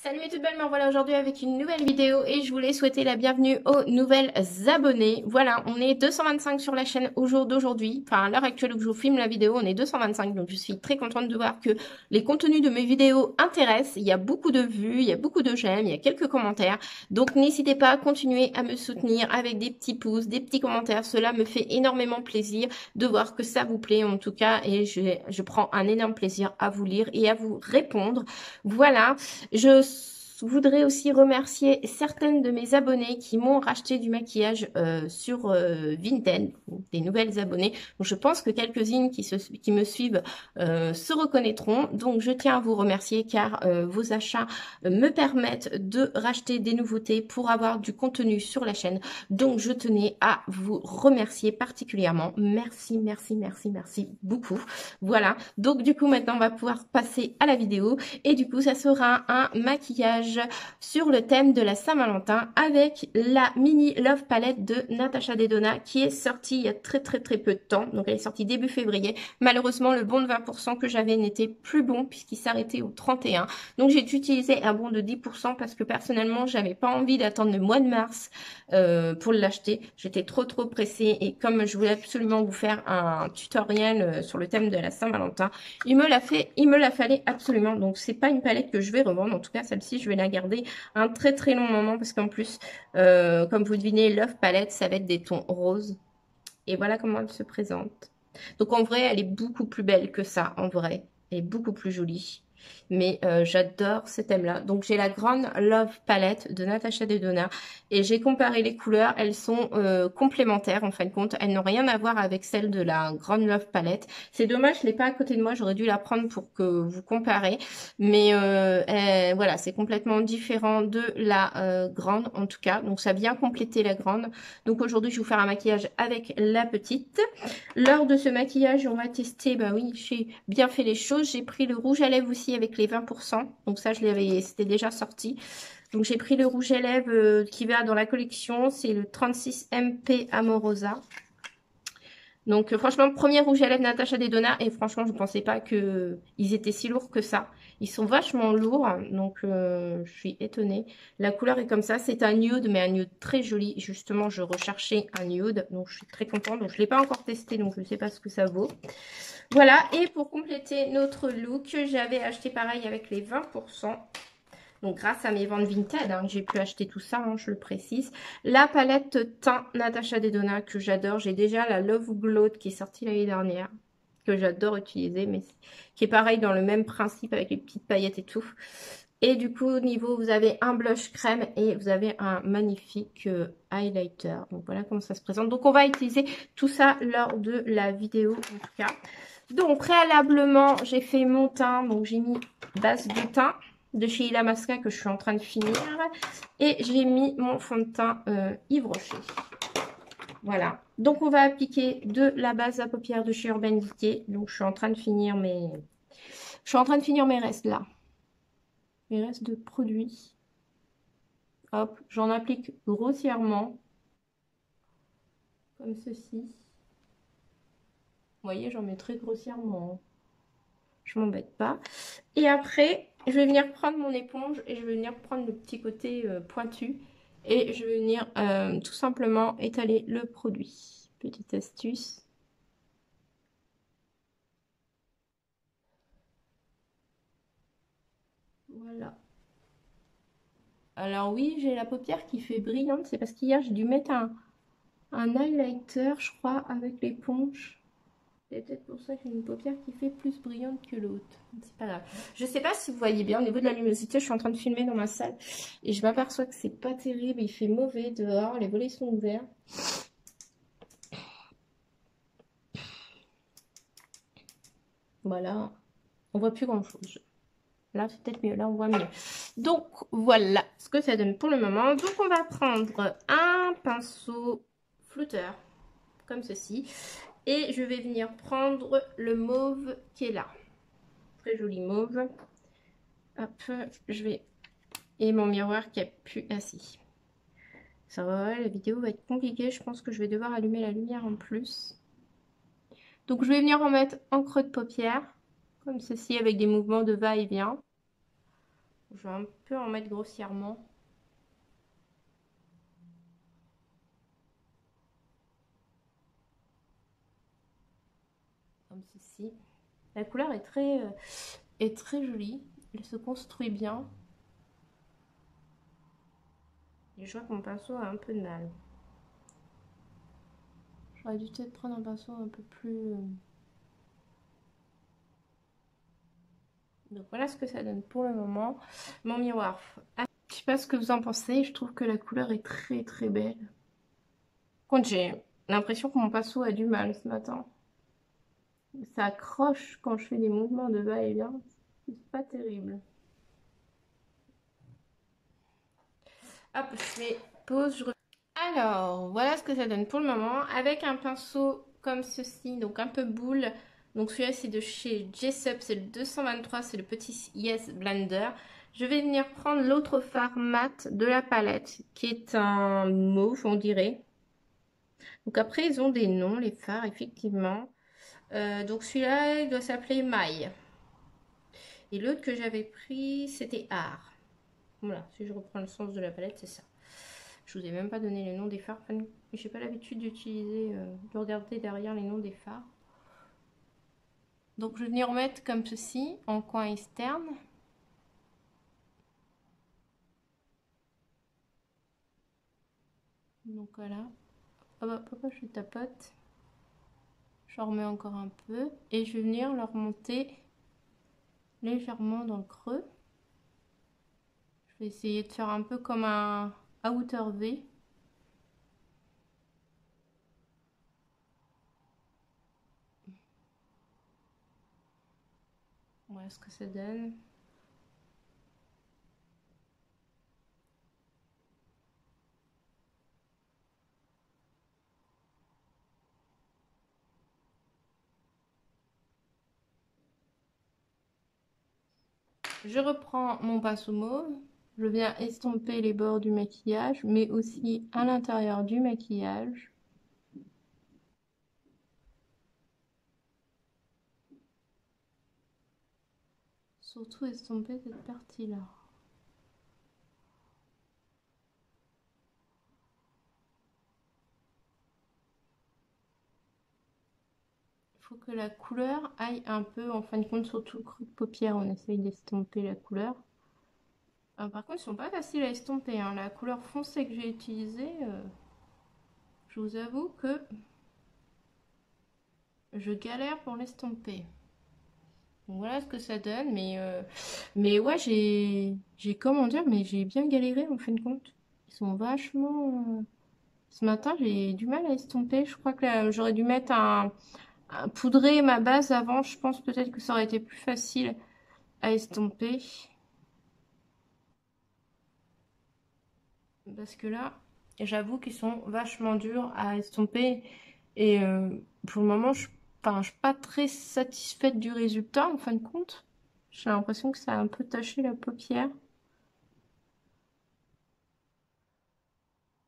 Salut mes toutes belles, me voilà aujourd'hui avec une nouvelle vidéo et je voulais souhaiter la bienvenue aux nouvelles abonnés. Voilà, on est 225 sur la chaîne au jour d'aujourd'hui. Enfin, à l'heure actuelle où je vous filme la vidéo, on est 225, donc je suis très contente de voir que les contenus de mes vidéos intéressent. Il y a beaucoup de vues, il y a beaucoup de j'aime, il y a quelques commentaires. Donc n'hésitez pas à continuer à me soutenir avec des petits pouces, des petits commentaires. Cela me fait énormément plaisir de voir que ça vous plaît en tout cas et je prends un énorme plaisir à vous lire et à vous répondre. Voilà. Je voudrais aussi remercier certaines de mes abonnées qui m'ont racheté du maquillage sur Vinted, des nouvelles abonnées. Donc, je pense que quelques-unes qui me suivent se reconnaîtront. Donc, je tiens à vous remercier car vos achats me permettent de racheter des nouveautés pour avoir du contenu sur la chaîne. Donc, je tenais à vous remercier particulièrement. Merci, merci, merci, merci beaucoup. Voilà. Donc, du coup, maintenant, on va pouvoir passer à la vidéo. Et du coup, ça sera un maquillage sur le thème de la Saint-Valentin avec la mini Love Palette de Natasha Denona qui est sortie il y a très peu de temps. Donc, elle est sortie début février. Malheureusement, le bon de 20% que j'avais n'était plus bon puisqu'il s'arrêtait au 31. Donc, j'ai utilisé un bon de 10% parce que personnellement, j'avais pas envie d'attendre le mois de mars pour l'acheter. J'étais trop pressée et comme je voulais absolument vous faire un tutoriel sur le thème de la Saint-Valentin, il me la fallait absolument. Donc, c'est pas une palette que je vais revendre. En tout cas, celle-ci, je vais la garder un très long moment parce qu'en plus, comme vous devinez, Love Palette, ça va être des tons roses. Et voilà comment elle se présente. Donc, en vrai, elle est beaucoup plus belle que ça, en vrai. Elle est beaucoup plus jolie. Mais j'adore ce thème-là. Donc, j'ai la grande Love Palette de Natasha Denona. Et j'ai comparé les couleurs. Elles sont complémentaires, en fin de compte. Elles n'ont rien à voir avec celle de la grande Love Palette. C'est dommage, je ne l'ai pas à côté de moi. J'aurais dû la prendre pour que vous comparez. Mais voilà, c'est complètement différent de la grande, en tout cas. Donc, ça vient compléter la grande. Donc, aujourd'hui, je vais vous faire un maquillage avec la petite. Lors de ce maquillage, on va tester, bah oui, j'ai bien fait les choses. J'ai pris le rouge à lèvres aussi avec les 20%. Donc ça, c'était déjà sorti. Donc j'ai pris le rouge à lèvres qui va dans la collection. C'est le 36 MP Amorosa. Donc franchement, premier rouge à lèvres Natasha Denona. Et franchement, je ne pensais pas qu'ils étaient si lourds que ça. Ils sont vachement lourds. Donc je suis étonnée. La couleur est comme ça. C'est un nude, mais un nude très joli. Justement, je recherchais un nude. Donc je suis très contente. Donc je ne l'ai pas encore testé. Donc je ne sais pas ce que ça vaut. Voilà. Et pour compléter notre look, j'avais acheté pareil avec les 20%. Donc, grâce à mes ventes Vinted, j'ai pu acheter tout ça, je le précise. La palette teint Natasha Denona que j'adore. J'ai déjà la Love Glow qui est sortie l'année dernière, que j'adore utiliser, mais qui est pareil dans le même principe avec les petites paillettes et tout. Et du coup, au niveau, vous avez un blush crème et vous avez un magnifique highlighter. Donc, voilà comment ça se présente. Donc, on va utiliser tout ça lors de la vidéo, en tout cas. Donc, préalablement, j'ai fait mon teint. Donc, j'ai mis base de teint de chez Illamasqua que je suis en train de finir. Et j'ai mis mon fond de teint Yves Rocher. Voilà. Donc, on va appliquer de la base à paupières de chez Urban Decay. Donc, je suis en train de finir mes restes là. Mes restes de produits. Hop, j'en applique grossièrement. Comme ceci. Vous voyez, j'en mets très grossièrement. Je m'embête pas. Et après, je vais venir prendre mon éponge et je vais venir prendre le petit côté pointu. Et je vais venir tout simplement étaler le produit. Petite astuce. Voilà. Alors oui, j'ai la paupière qui fait brillante. C'est parce qu'hier, j'ai dû mettre un highlighter, je crois, avec l'éponge. C'est peut-être pour ça que j'ai une paupière qui fait plus brillante que l'autre. C'est pas grave. Je sais pas si vous voyez bien. Au niveau de la luminosité, je suis en train de filmer dans ma salle. Et je m'aperçois que c'est pas terrible. Il fait mauvais dehors. Les volets sont ouverts. Voilà. On voit plus grand-chose. Là, c'est peut-être mieux. Là, on voit mieux. Donc, voilà ce que ça donne pour le moment. Donc, on va prendre un pinceau flouteur. Comme ceci. Et je vais venir prendre le mauve qui est là. Très joli mauve. Hop, je vais... Et mon miroir qui a pu assis. Ça va, la vidéo va être compliquée. Je pense que je vais devoir allumer la lumière en plus. Donc, je vais venir en mettre en creux de paupière. Comme ceci, avec des mouvements de va-et-vient. Je vais un peu en mettre grossièrement. Comme ceci. La couleur est très jolie. Elle se construit bien. Et je vois que mon pinceau a un peu de mal. J'aurais dû peut-être prendre un pinceau un peu plus... Donc voilà ce que ça donne pour le moment. Mon miroir. Je sais pas ce que vous en pensez. Je trouve que la couleur est très très belle. Par contre, j'ai l'impression que mon pinceau a du mal ce matin. Ça accroche quand je fais des mouvements de va-et-vient. C'est pas terrible. Hop, je fais pause. Alors, voilà ce que ça donne pour le moment. Avec un pinceau comme ceci, donc un peu boule. Donc celui-là, c'est de chez Jessup, c'est le 223, c'est le petit Yes Blender. Je vais venir prendre l'autre fard mat de la palette, qui est un mauve, on dirait. Donc après, ils ont des noms, les fards, effectivement. Donc celui-là, il doit s'appeler Maille. Et l'autre que j'avais pris, c'était Art. Voilà, si je reprends le sens de la palette, c'est ça. Je vous ai même pas donné les noms des fards. Enfin, j'ai pas l'habitude d'utiliser, de regarder derrière les noms des fards. Donc je vais venir mettre comme ceci, en coin externe. Donc voilà. Hop, hop, hop, je tapote. Je remets encore un peu. Et je vais venir le remonter légèrement dans le creux. Je vais essayer de faire un peu comme un outer V. Voilà ce que ça donne. Je reprends mon pinceau mauve. Je viens estomper les bords du maquillage, mais aussi à l'intérieur du maquillage. Surtout estomper cette partie-là. Il faut que la couleur aille un peu, en fin de compte, surtout le creux de paupière, on essaye d'estomper la couleur. Par contre, ils sont pas faciles à estomper, hein. La couleur foncée que j'ai utilisée, je vous avoue que je galère pour l'estomper. Voilà ce que ça donne, mais ouais, comment dire, mais j'ai bien galéré en fin de compte. Ils sont vachement... Ce matin, j'ai du mal à estomper. Je crois que j'aurais dû mettre un poudrer ma base avant. Je pense peut-être que ça aurait été plus facile à estomper. Parce que là, j'avoue qu'ils sont vachement durs à estomper. Et pour le moment, je suis pas très satisfaite du résultat en fin de compte. J'ai l'impression que ça a un peu taché la paupière.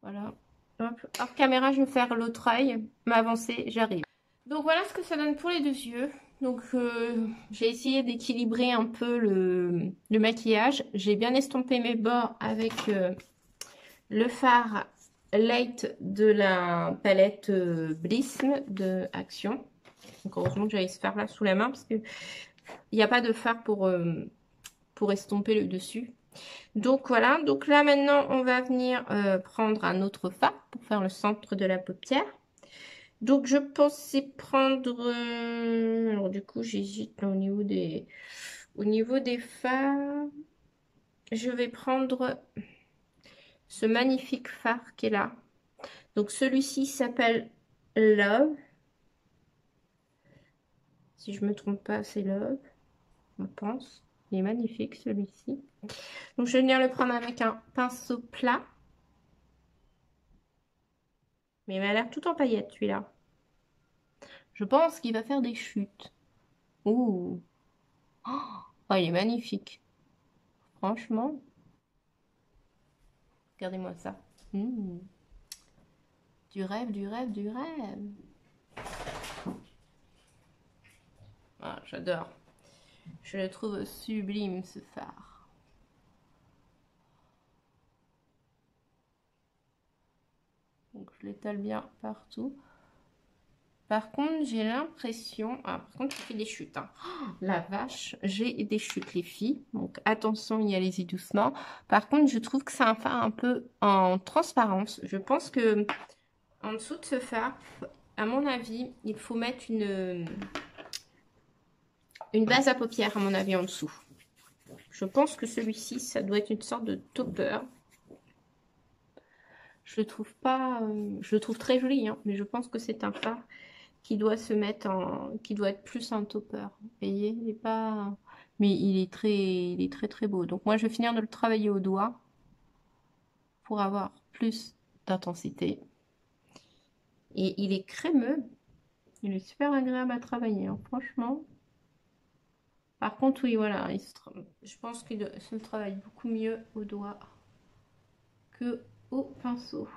Voilà. Hop. Hors caméra, je vais faire l'autre œil. M'avancer, j'arrive. Donc voilà ce que ça donne pour les deux yeux. Donc j'ai essayé d'équilibrer un peu le maquillage. J'ai bien estompé mes bords avec le fard light de la palette Blism de Action. Donc heureusement que j'avais ce fard là sous la main parce que il n'y a pas de fard pour estomper le dessus. Donc voilà, donc là maintenant on va venir prendre un autre fard pour faire le centre de la paupière. Donc je pensais prendre, alors du coup j'hésite au niveau des fards. Je vais prendre ce magnifique fard qui est là. Donc celui-ci s'appelle Love. Si je me trompe pas, c'est Love, je pense. Il est magnifique celui-ci. Donc je vais venir le prendre avec un pinceau plat. Mais il m'a l'air tout en paillettes celui-là. Je pense qu'il va faire des chutes. Ouh. Oh, il est magnifique. Franchement. Regardez-moi ça. Du rêve, du rêve, du rêve. Ah, j'adore. Je le trouve sublime ce fard. l'étale bien partout. Par contre, j'ai l'impression... Ah, par contre, je fais des chutes. Hein. Oh, la vache, j'ai des chutes, les filles. Donc, attention, y allez-y doucement. Par contre, je trouve que c'est un fard un peu en transparence. Je pense que en dessous de ce fard, à mon avis, il faut mettre une base à paupières, à mon avis, en dessous. Je pense que celui-ci, ça doit être une sorte de topper. Je le trouve pas... je le trouve très joli, hein, mais je pense que c'est un fard qui doit se mettre en... qui doit être plus un topper. Vous voyez, il est pas... Mais il est très très beau. Donc moi, je vais finir de le travailler au doigt pour avoir plus d'intensité. Et il est crémeux. Il est super agréable à travailler, hein, franchement. Par contre, oui, voilà, je pense qu'il se travaille beaucoup mieux au doigt que au pinceau.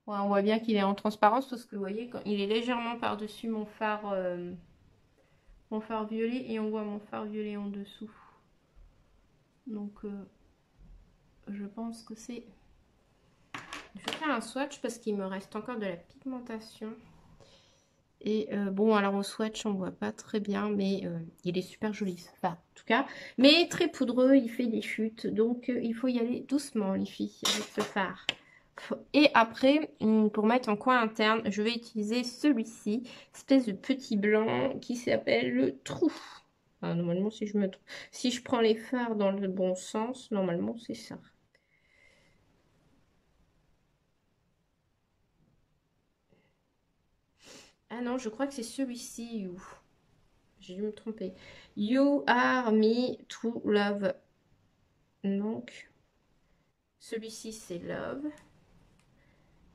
Ouais, on voit bien qu'il est en transparence parce que vous voyez, quand il est légèrement par-dessus mon fard violet et on voit mon fard violet en dessous. Donc, je pense que c'est... Je vais faire un swatch parce qu'il me reste encore de la pigmentation. Et bon, alors au swatch, on voit pas très bien, mais il est super joli. Enfin, en tout cas, mais très poudreux, il fait des chutes. Donc, il faut y aller doucement, les filles, avec ce fard. Et après, pour mettre en coin interne, je vais utiliser celui-ci, espèce de petit blanc qui s'appelle le trou. Ah, normalement, si je prends les fards dans le bon sens, normalement, c'est ça. Ah non, je crois que c'est celui-ci, You. J'ai dû me tromper. You are me true love. Donc, celui-ci, c'est love.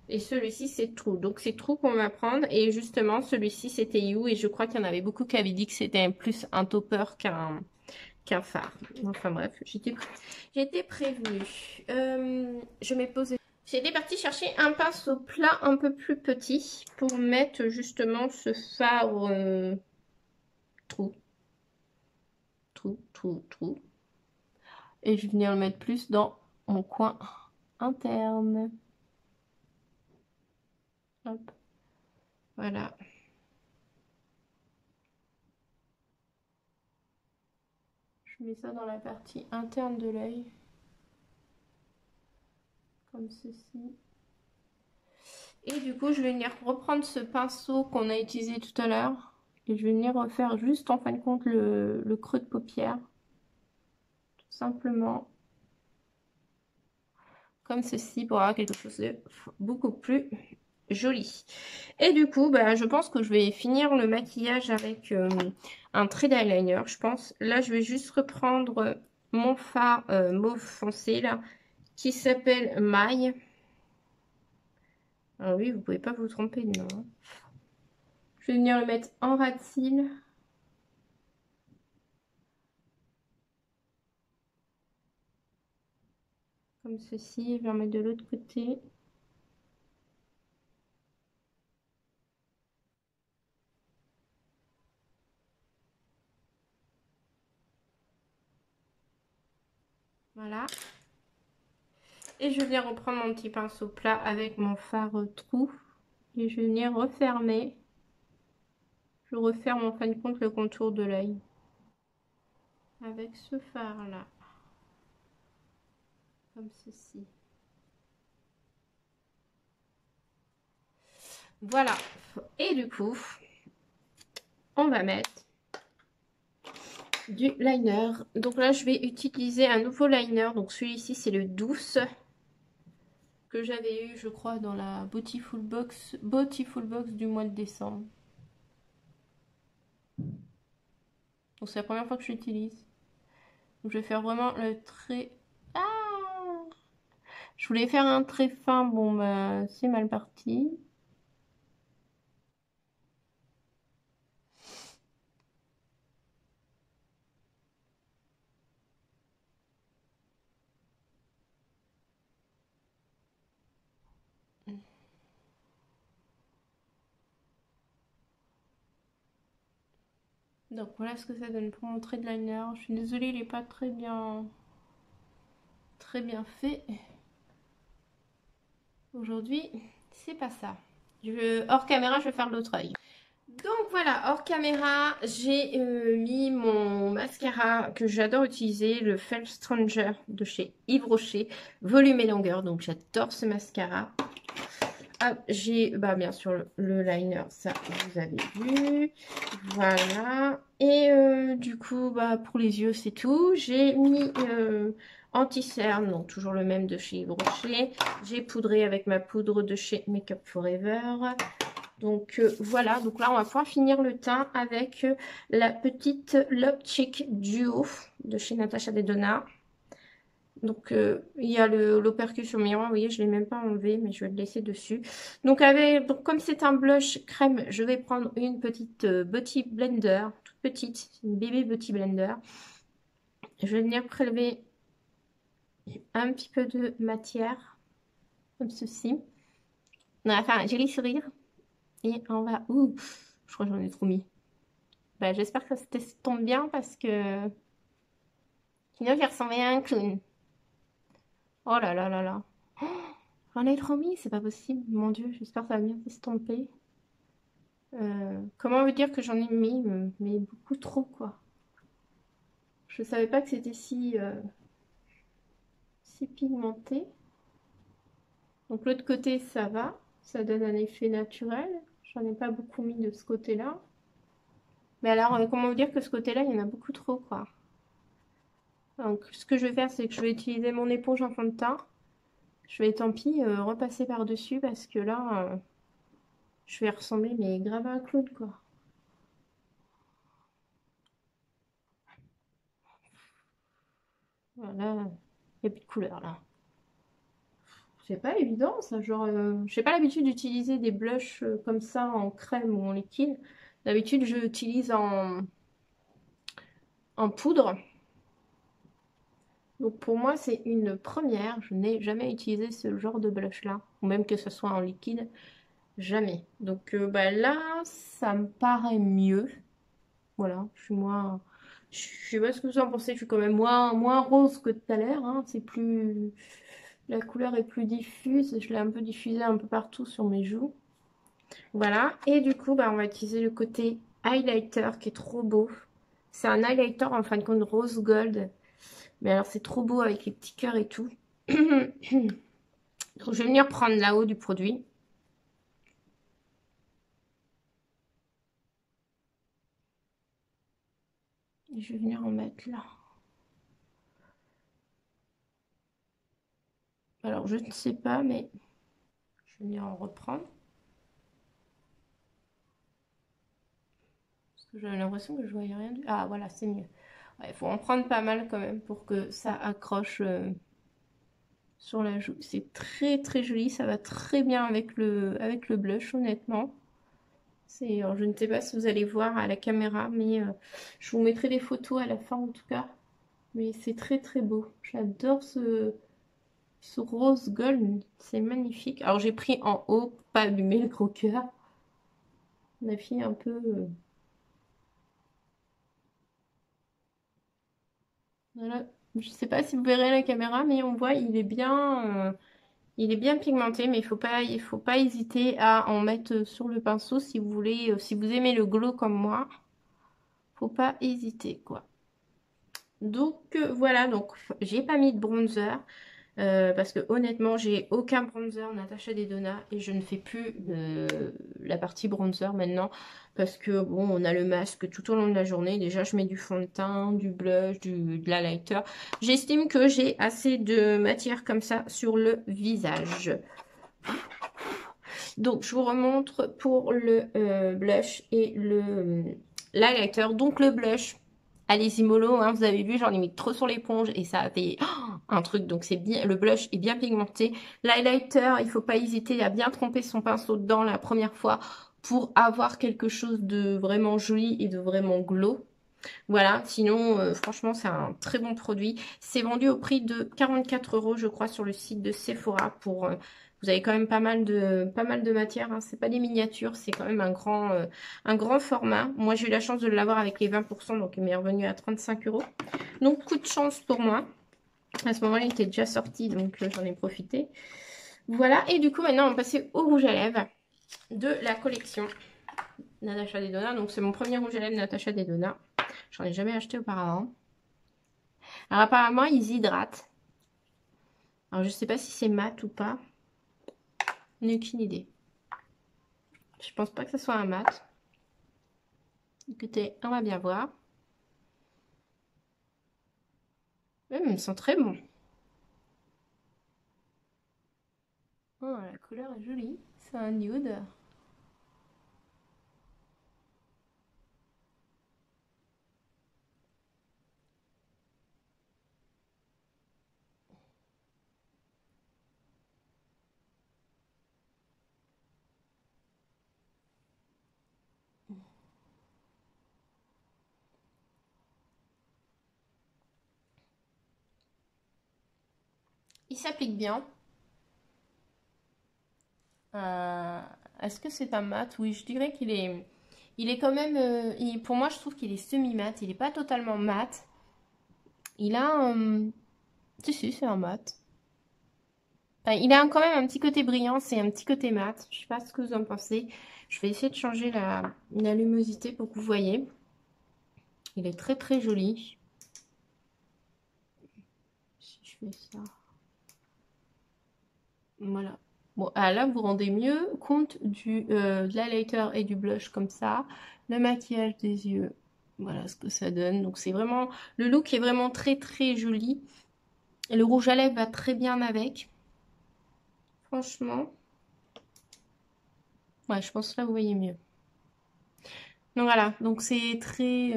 Et celui-ci, c'est True. Donc, c'est True qu'on va prendre. Et justement, celui-ci, c'était You. Et je crois qu'il y en avait beaucoup qui avaient dit que c'était plus un topper qu'un phare. Enfin bref, j'étais prévenue. Je m'ai posé. J'étais partie chercher un pinceau plat un peu plus petit pour mettre justement ce fard True. True, True, True. Et je vais venir le mettre plus dans mon coin interne. Hop. Voilà. Je mets ça dans la partie interne de l'œil. Comme ceci. Et du coup, je vais venir reprendre ce pinceau qu'on a utilisé tout à l'heure. Et je vais venir refaire juste en fin de compte le creux de paupière. Tout simplement. Comme ceci pour avoir quelque chose de beaucoup plus joli. Et du coup, bah, je pense que je vais finir le maquillage avec un trait d'eyeliner, je pense. Là, je vais juste reprendre mon fard mauve foncé, là, qui s'appelle Maille. Ah oui, vous pouvez pas vous tromper de nom. Hein. Je vais venir le mettre en ras de cils. Comme ceci, je vais en mettre de l'autre côté. Voilà. Et je viens reprendre mon petit pinceau plat avec mon fard trou. Et je vais venir refermer. Je referme en fin de compte le contour de l'œil. Avec ce fard là. Comme ceci. Voilà. Et du coup, on va mettre du liner. Donc là, je vais utiliser un nouveau liner. Donc celui-ci, c'est le Douce. Que j'avais eu, je crois, dans la Beautiful Box du mois de décembre. Donc c'est la première fois que je l'utilise. Donc je vais faire vraiment le trait... Ah, je voulais faire un trait fin, bon bah c'est mal parti. Donc voilà ce que ça donne pour mon trait de liner. Je suis désolée, il n'est pas très très bien fait. Aujourd'hui, c'est pas ça. Hors caméra, je vais faire l'autre œil. Donc voilà, hors caméra, j'ai mis mon mascara que j'adore utiliser, le Fell Stranger de chez Yves Rocher, volume et longueur. Donc j'adore ce mascara. Ah, j'ai bien sûr le liner, ça vous avez vu. Voilà. Et du coup, pour les yeux, c'est tout. J'ai mis anti-cerne, donc toujours le même de chez Yves Rocher. J'ai poudré avec ma poudre de chez Make Up Forever. Donc voilà, donc là on va pouvoir finir le teint avec la petite Love-Cheek Duo de chez Natasha Denona. Donc il y a l'opercule sur miroir, vous voyez je ne l'ai même pas enlevé mais je vais le laisser dessus. Donc, comme c'est un blush crème, je vais prendre une petite Beauty Blender, toute petite, une bébé Beauty Blender. Je vais venir prélever un petit peu de matière, comme ceci. On va faire un joli sourire. Et on va... Ouh, je crois que j'en ai trop mis. J'espère que ça se tombe bien parce que... Sinon, j'ai ressemblé à un clown. Oh là là là là. Oh, j'en ai trop mis, c'est pas possible. Mon Dieu, j'espère que ça va bien s'estomper. Comment vous dire que j'en ai mis, mais beaucoup trop, quoi. Je savais pas que c'était si pigmenté. Donc, l'autre côté, ça va. Ça donne un effet naturel. J'en ai pas beaucoup mis de ce côté-là. Mais alors, comment vous dire que ce côté-là, il y en a beaucoup trop, quoi. Donc, ce que je vais faire, c'est que je vais utiliser mon éponge en fond de teint. Je vais, tant pis, repasser par-dessus parce que là, je vais ressembler, mais grave à un clown, quoi. Voilà, il n'y a plus de couleur, là. C'est pas évident, ça. Genre, j'ai pas l'habitude d'utiliser des blushs comme ça, en crème ou en liquide. D'habitude, je l'utilise en poudre. Donc pour moi, c'est une première. Je n'ai jamais utilisé ce genre de blush-là. Ou même que ce soit en liquide. Jamais. Donc là, ça me paraît mieux. Voilà, je suis moins... Je sais pas ce que vous en pensez. Je suis quand même moins rose que tout à l'heure. Hein. C'est plus... La couleur est plus diffuse. Je l'ai un peu diffusée un peu partout sur mes joues. Voilà. Et du coup, on va utiliser le côté highlighter qui est trop beau. C'est un highlighter en fin de compte rose gold. Mais alors, c'est trop beau avec les petits cœurs et tout. Donc, je vais venir prendre là-haut du produit. Et je vais venir en mettre là. Alors, je ne sais pas, mais je vais venir en reprendre. Parce que j'avais l'impression que je voyais rien du... Ah, voilà, c'est mieux. Il faut en prendre pas mal quand même pour que ça accroche sur la joue. C'est très très joli. Ça va très bien avec le blush, honnêtement. Alors, je ne sais pas si vous allez voir à la caméra, mais je vous mettrai les photos à la fin en tout cas. Mais c'est très très beau. J'adore ce rose gold. C'est magnifique. Alors j'ai pris en haut, pour pas abîmer le gros cœur. On a fait un peu... Voilà. Je sais pas si vous verrez à la caméra, mais on voit il est bien pigmenté, mais il faut pas hésiter à en mettre sur le pinceau si vous voulez, si vous aimez le glow comme moi. Faut pas hésiter, quoi. Donc voilà, donc j'ai pas mis de bronzer parce que honnêtement j'ai aucun bronzer Natasha Denona et je ne fais plus la partie bronzer maintenant parce que bon on a le masque tout au long de la journée. Déjà je mets du fond de teint, du blush, de l'highlighter. J'estime que j'ai assez de matière comme ça sur le visage. Donc je vous remontre pour le blush et l'highlighter. Donc le blush, allez-y mollo, hein, vous avez vu, j'en ai mis trop sur l'éponge et ça a fait un truc. Donc c'est bien, le blush est bien pigmenté. L'highlighter, il faut pas hésiter à bien tremper son pinceau dedans la première fois pour avoir quelque chose de vraiment joli et de vraiment glow. Voilà, sinon franchement c'est un très bon produit. C'est vendu au prix de 44 € je crois sur le site de Sephora pour... vous avez quand même pas mal de matière, hein. C'est pas des miniatures, c'est quand même un grand format. Moi j'ai eu la chance de l'avoir avec les 20%, donc il m'est revenu à 35 €. Donc coup de chance pour moi. À ce moment-là, il était déjà sorti, donc j'en ai profité. Voilà, et du coup, maintenant, on va passer au rouge à lèvres de la collection Natasha Denona. Donc, c'est mon premier rouge à lèvres Natasha Denona. J'en ai jamais acheté auparavant. Alors, apparemment, ils hydratent. Alors, je sais pas si c'est mat ou pas. Je n'ai aucune idée. Je pense pas que ce soit un mat. Écoutez, on va bien voir. Ils sont très bons. Oh, la couleur est jolie. C'est un nude. Il s'applique bien. Est-ce que c'est un mat? Oui, je dirais il est quand même, pour moi, je trouve qu'il est semi-mat. Il n'est pas totalement mat. Il a un, si, c'est un mat. Enfin, il a quand même un petit côté brillant, c'est un petit côté mat. Je sais pas ce que vous en pensez. Je vais essayer de changer la luminosité pour que vous voyez. Il est très très joli. Si je fais ça. Voilà. Bon, là, vous vous rendez mieux compte de l'highlighter et du blush comme ça. Le maquillage des yeux. Voilà ce que ça donne. Donc, c'est vraiment... Le look est vraiment très, très joli. Et le rouge à lèvres va très bien avec. Franchement. Ouais, je pense que là, vous voyez mieux. Donc, voilà. Donc, c'est très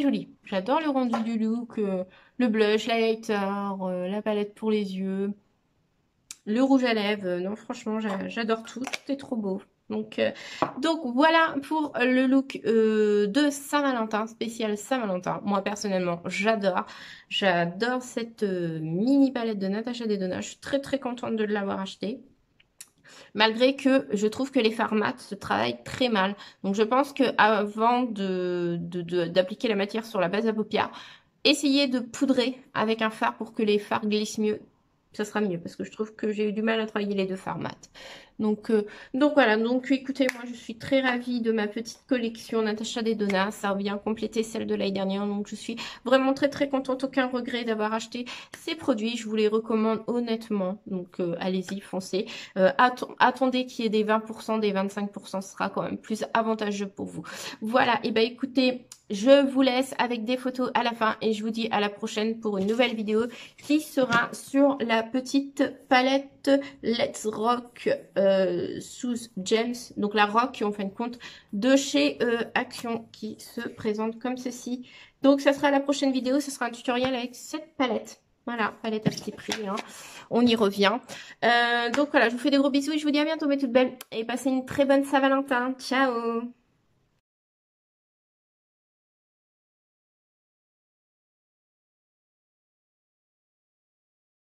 joli. J'adore le rendu du look. Le blush, l'highlighter, la palette pour les yeux. Le rouge à lèvres, non franchement j'adore tout, tout est trop beau. Donc voilà pour le look de Saint-Valentin, spécial Saint-Valentin. Moi personnellement j'adore cette mini palette de Natasha Denona. Je suis très très contente de l'avoir achetée. Malgré que je trouve que les fards mat se travaillent très mal. Donc je pense que avant d'appliquer la matière sur la base à paupières, essayez de poudrer avec un fard pour que les fards glissent mieux. Ça sera mieux parce que je trouve que j'ai eu du mal à travailler les deux fards mat. Donc voilà, donc écoutez, moi je suis très ravie de ma petite collection Natasha Denona. Ça vient compléter celle de l'année dernière. Donc je suis vraiment très très contente, aucun regret d'avoir acheté ces produits. Je vous les recommande honnêtement. Donc allez-y, foncez. Attendez qu'il y ait des 20%, des 25%, ce sera quand même plus avantageux pour vous. Voilà, et ben écoutez, je vous laisse avec des photos à la fin et je vous dis à la prochaine pour une nouvelle vidéo qui sera sur la petite palette Let's Rock sous Gems, donc la Rock en fin de compte de chez Action qui se présente comme ceci. Donc ça sera la prochaine vidéo, ce sera un tutoriel avec cette palette. Voilà, palette à petit prix, hein. On y revient. Donc voilà, je vous fais des gros bisous et je vous dis à bientôt mes toutes belles et passez une très bonne Saint-Valentin. Ciao!